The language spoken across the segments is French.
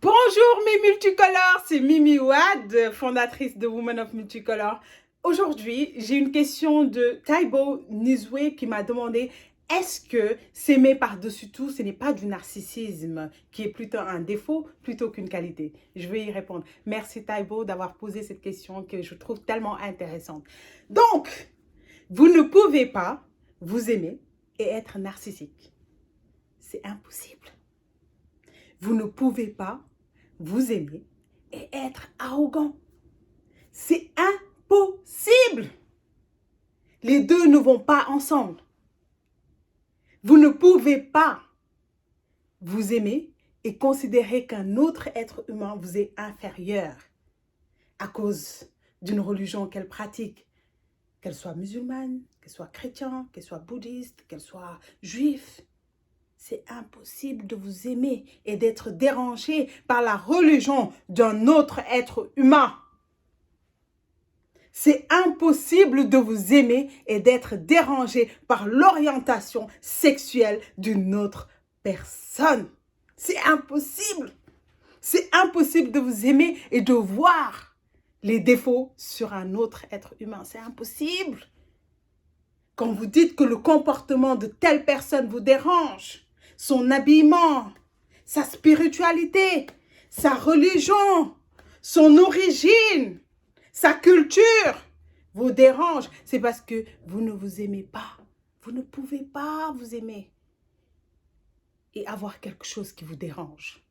Bonjour mes multicolores, c'est Mimi Ouad, fondatrice de Women of Multicolor. Aujourd'hui, j'ai une question de Taibo Nizwe qui m'a demandé est-ce que s'aimer par-dessus tout, ce n'est pas du narcissisme qui est plutôt un défaut plutôt qu'une qualité? Je vais y répondre. Merci Taibo d'avoir posé cette question que je trouve tellement intéressante. Donc, vous ne pouvez pas vous aimer et être narcissique. C'est impossible. Vous ne pouvez pas vous aimer et être arrogant. C'est impossible. Les deux ne vont pas ensemble. Vous ne pouvez pas vous aimer et considérer qu'un autre être humain vous est inférieur à cause d'une religion qu'elle pratique, qu'elle soit musulmane, qu'elle soit chrétienne, qu'elle soit bouddhiste, qu'elle soit juive. C'est impossible de vous aimer et d'être dérangé par la religion d'un autre être humain. C'est impossible de vous aimer et d'être dérangé par l'orientation sexuelle d'une autre personne. C'est impossible. C'est impossible de vous aimer et de voir les défauts sur un autre être humain. C'est impossible. Quand vous dites que le comportement de telle personne vous dérange, son habillement, sa spiritualité, sa religion, son origine, sa culture vous dérange, c'est parce que vous ne vous aimez pas. Vous ne pouvez pas vous aimer et avoir quelque chose qui vous dérange.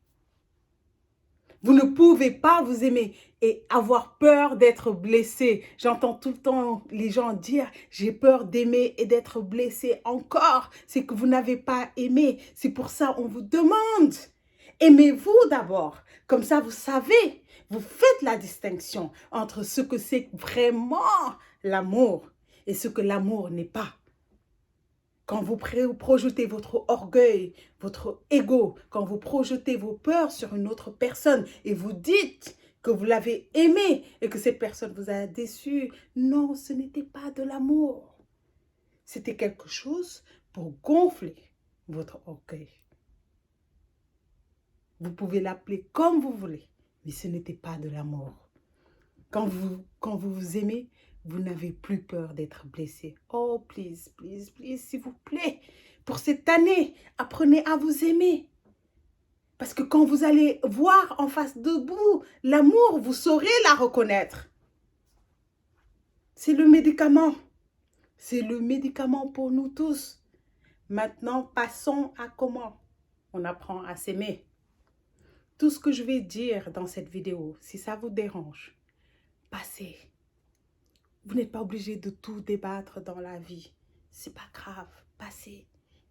Vous ne pouvez pas vous aimer et avoir peur d'être blessé. J'entends tout le temps les gens dire « j'ai peur d'aimer et d'être blessé encore ». C'est que vous n'avez pas aimé. C'est pour ça qu'on vous demande. Aimez-vous d'abord. Comme ça, vous savez, vous faites la distinction entre ce que c'est vraiment l'amour et ce que l'amour n'est pas. Quand vous projetez votre orgueil, votre ego, quand vous projetez vos peurs sur une autre personne et vous dites que vous l'avez aimé et que cette personne vous a déçu, non, ce n'était pas de l'amour. C'était quelque chose pour gonfler votre orgueil. Vous pouvez l'appeler comme vous voulez, mais ce n'était pas de l'amour. Quand vous vous aimez, vous n'avez plus peur d'être blessé. Oh, please, please, please, s'il vous plaît. Pour cette année, apprenez à vous aimer. Parce que quand vous allez voir en face de vous l'amour, vous saurez la reconnaître. C'est le médicament. C'est le médicament pour nous tous. Maintenant, passons à comment on apprend à s'aimer. Tout ce que je vais dire dans cette vidéo, si ça vous dérange, passez. Vous n'êtes pas obligé de tout débattre dans la vie. C'est pas grave. Passez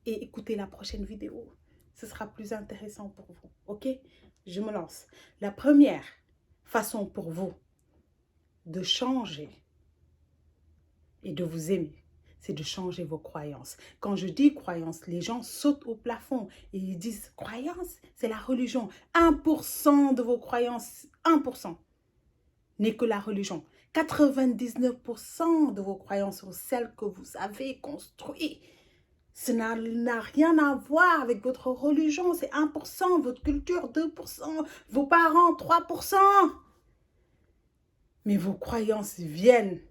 et écoutez la prochaine vidéo. Ce sera plus intéressant pour vous. Ok? Je me lance. La première façon pour vous de changer et de vous aimer, c'est de changer vos croyances. Quand je dis croyances, les gens sautent au plafond et ils disent croyances, c'est la religion. 1% de vos croyances, 1% n'est que la religion. 99% de vos croyances sont celles que vous avez construites. Ça n'a rien à voir avec votre religion. C'est 1%, votre culture, 2%, vos parents, 3%. Mais vos croyances viennent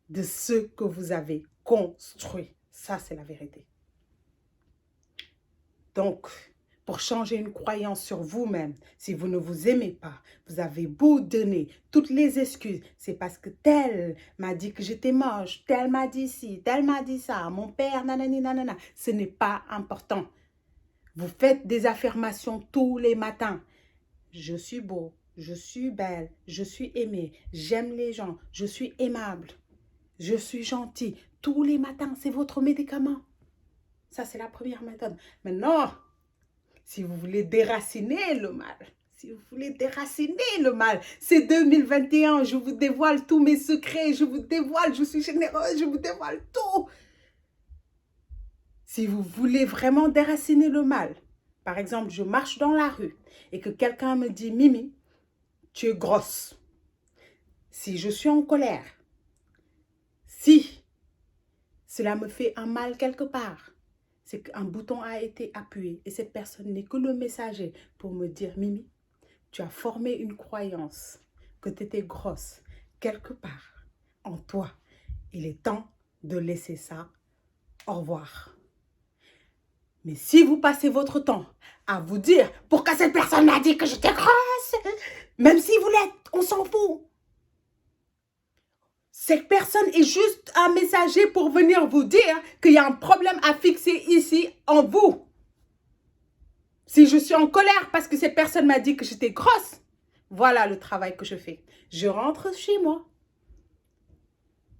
de ce que vous avez construit. Ça, c'est la vérité. Donc, pour changer une croyance sur vous-même, si vous ne vous aimez pas, vous avez beau donner toutes les excuses. C'est parce que tel m'a dit que j'étais moche, tel m'a dit ci, tel m'a dit ça, mon père, nanani, nanana. Ce n'est pas important. Vous faites des affirmations tous les matins. Je suis beau, je suis belle, je suis aimée, j'aime les gens, je suis aimable, je suis gentil. Tous les matins, c'est votre médicament. Ça, c'est la première méthode. Maintenant, si vous voulez déraciner le mal, c'est 2021, je vous dévoile tous mes secrets, je suis généreuse, je vous dévoile tout. Si vous voulez vraiment déraciner le mal, par exemple, je marche dans la rue et que quelqu'un me dit « Mimi, tu es grosse ». Si je suis en colère, si cela me fait un mal quelque part, c'est qu'un bouton a été appuyé et cette personne n'est que le messager pour me dire « Mimi, tu as formé une croyance que tu étais grosse quelque part en toi. Il est temps de laisser ça. Au revoir. Mais si vous passez votre temps à vous dire « Pourquoi cette personne m'a dit que j'étais grosse ?» Même si vous l'êtes, on s'en fout. Cette personne est juste un messager pour venir vous dire qu'il y a un problème à fixer ici en vous. Si je suis en colère parce que cette personne m'a dit que j'étais grosse, voilà le travail que je fais. Je rentre chez moi.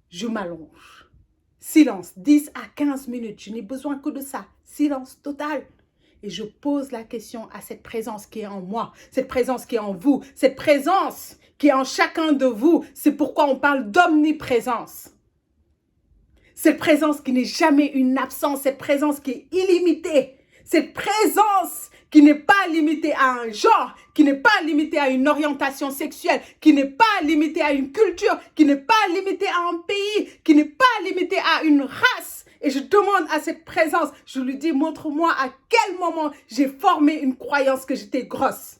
Je m'allonge. Silence, 10 à 15 minutes. Je n'ai besoin que de ça. Silence total. Et je pose la question à cette présence qui est en moi, cette présence qui est en vous, cette présence qui est en chacun de vous. C'est pourquoi on parle d'omniprésence. Cette présence qui n'est jamais une absence, cette présence qui est illimitée. Cette présence qui n'est pas limitée à un genre, qui n'est pas limitée à une orientation sexuelle, qui n'est pas limitée à une culture, qui n'est pas limitée à un pays, qui n'est pas limitée à une race. Et je demande à cette présence, je lui dis, montre-moi à quel moment j'ai formé une croyance que j'étais grosse.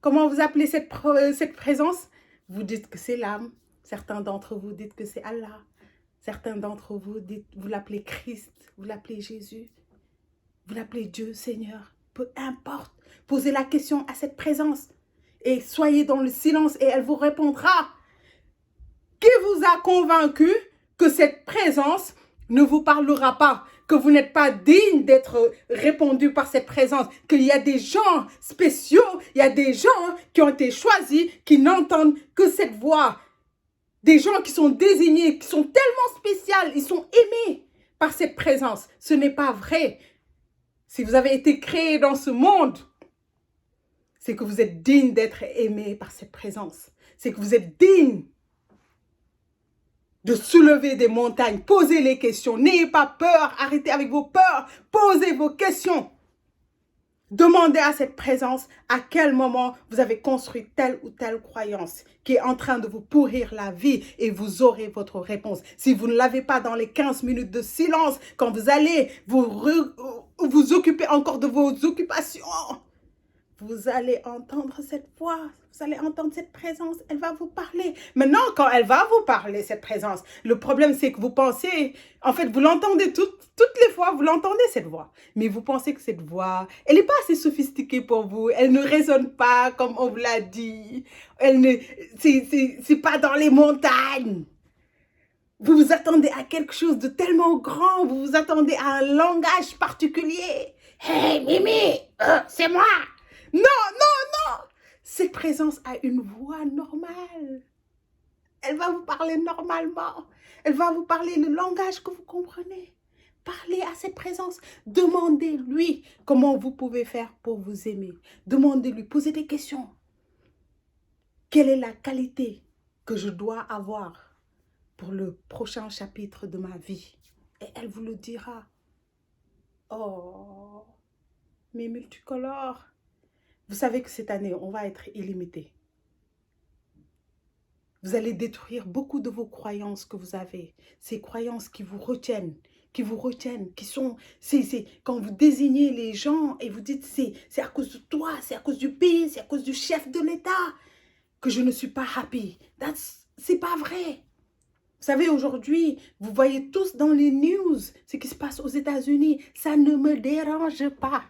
Comment vous appelez cette présence? Vous dites que c'est l'âme. Certains d'entre vous dites que c'est Allah. Certains d'entre vous, vous l'appelez Christ, vous l'appelez Jésus. Vous l'appelez Dieu, Seigneur, peu importe. Posez la question à cette présence et soyez dans le silence et elle vous répondra. Qui vous a convaincu que cette présence ne vous parlera pas, que vous n'êtes pas digne d'être répondu par cette présence, qu'il y a des gens spéciaux, il y a des gens qui ont été choisis, qui n'entendent que cette voix. Des gens qui sont désignés, qui sont tellement spéciaux, ils sont aimés par cette présence. Ce n'est pas vrai. Si vous avez été créé dans ce monde, c'est que vous êtes digne d'être aimé par cette présence. C'est que vous êtes digne de soulever des montagnes. Posez les questions. N'ayez pas peur. Arrêtez avec vos peurs. Posez vos questions. Demandez à cette présence à quel moment vous avez construit telle ou telle croyance qui est en train de vous pourrir la vie et vous aurez votre réponse. Si vous ne l'avez pas dans les 15 minutes de silence, quand vous allez vous occuper encore de vos occupations, vous allez entendre cette voix, vous allez entendre cette présence, elle va vous parler. Maintenant, quand elle va vous parler, cette présence, le problème c'est que vous pensez, en fait, vous l'entendez toutes les fois, vous l'entendez cette voix. Mais vous pensez que cette voix, elle n'est pas assez sophistiquée pour vous, elle ne résonne pas comme on vous l'a dit, c'est pas dans les montagnes. Vous vous attendez à quelque chose de tellement grand, vous vous attendez à un langage particulier. Hey Mimi, c'est moi. Non, non, non. Cette présence a une voix normale. Elle va vous parler normalement. Elle va vous parler le langage que vous comprenez. Parlez à cette présence. Demandez-lui comment vous pouvez faire pour vous aimer. Demandez-lui, posez des questions. Quelle est la qualité que je dois avoir pour le prochain chapitre de ma vie? Et elle vous le dira. Oh, mais multicolores. Vous savez que cette année, on va être illimité. Vous allez détruire beaucoup de vos croyances que vous avez. Ces croyances qui vous retiennent, qui sont... quand vous désignez les gens et vous dites c'est à cause de toi, c'est à cause du pays, c'est à cause du chef de l'État que je ne suis pas happy. C'est pas vrai. Vous savez, aujourd'hui, vous voyez tous dans les news ce qui se passe aux États-Unis. Ça ne me dérange pas.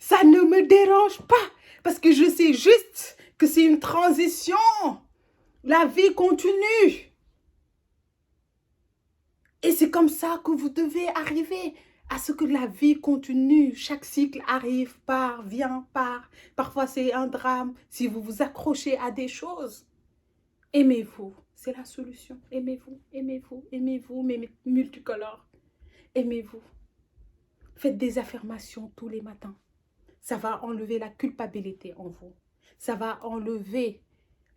Ça ne me dérange pas parce que je sais juste que c'est une transition. La vie continue. Et c'est comme ça que vous devez arriver à ce que la vie continue. Chaque cycle arrive, part, vient, part. Parfois, c'est un drame si vous vous accrochez à des choses. Aimez-vous. C'est la solution. Aimez-vous, aimez-vous, aimez-vous, mais multicolores. Aimez-vous. Faites des affirmations tous les matins. Ça va enlever la culpabilité en vous. Ça va enlever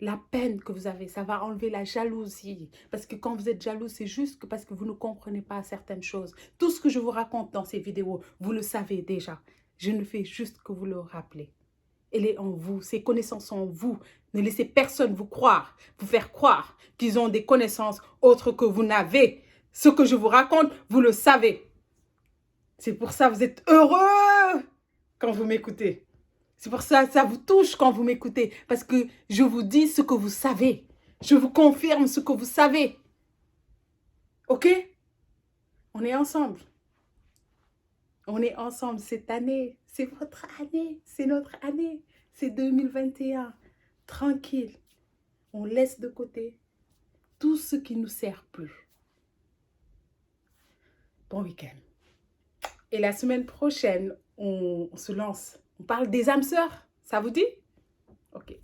la peine que vous avez. Ça va enlever la jalousie. Parce que quand vous êtes jaloux, c'est juste que parce que vous ne comprenez pas certaines choses. Tout ce que je vous raconte dans ces vidéos, vous le savez déjà. Je ne fais juste que vous le rappeler. Elle est en vous. Ces connaissances sont en vous. Ne laissez personne vous faire croire qu'ils ont des connaissances autres que vous n'avez. Ce que je vous raconte, vous le savez. C'est pour ça que vous êtes heureux. quand vous m'écoutez. C'est pour ça que ça vous touche quand vous m'écoutez. Parce que je vous dis ce que vous savez. Je vous confirme ce que vous savez. OK? On est ensemble. On est ensemble cette année. C'est votre année. C'est notre année. C'est 2021. Tranquille. On laisse de côté tout ce qui ne nous sert plus. Bon week-end. Et la semaine prochaine, on se lance. On parle des âmes sœurs. Ça vous dit? OK.